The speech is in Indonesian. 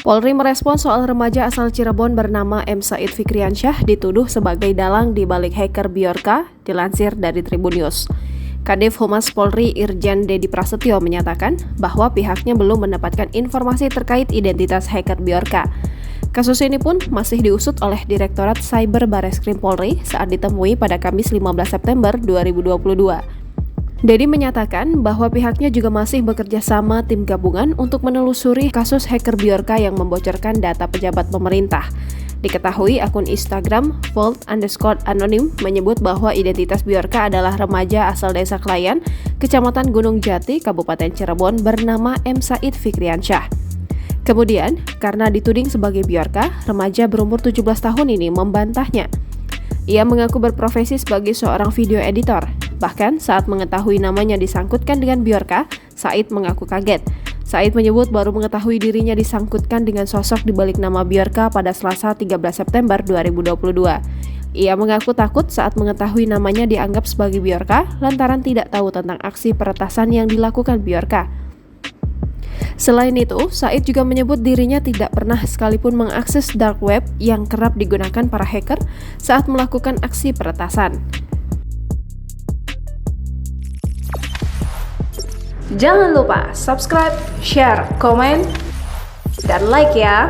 Polri merespon soal remaja asal Cirebon bernama M. Said Fikriansyah dituduh sebagai dalang di balik hacker Bjorka, dilansir dari Tribun News. Kadif Humas Polri Irjen Dedi Prasetyo menyatakan bahwa pihaknya belum mendapatkan informasi terkait identitas hacker Bjorka. Kasus ini pun masih diusut oleh Direktorat Cyber Bareskrim Polri saat ditemui pada Kamis 15 September 2022. Dedi menyatakan bahwa pihaknya juga masih bekerja sama tim gabungan untuk menelusuri kasus hacker Bjorka yang membocorkan data pejabat pemerintah. Diketahui akun Instagram Vault_Anonim menyebut bahwa identitas Bjorka adalah remaja asal desa Klayan, Kecamatan Gunung Jati, Kabupaten Cirebon bernama M. Said Fikriansyah. Kemudian, karena dituding sebagai Bjorka, remaja berumur 17 tahun ini membantahnya. Ia mengaku berprofesi sebagai seorang video editor. Bahkan saat mengetahui namanya disangkutkan dengan Bjorka, Said mengaku kaget. Said menyebut baru mengetahui dirinya disangkutkan dengan sosok di balik nama Bjorka pada Selasa 13 September 2022. Ia mengaku takut saat mengetahui namanya dianggap sebagai Bjorka lantaran tidak tahu tentang aksi peretasan yang dilakukan Bjorka. Selain itu, Said juga menyebut dirinya tidak pernah sekalipun mengakses dark web yang kerap digunakan para hacker saat melakukan aksi peretasan. Jangan lupa subscribe, share, komen, dan like ya!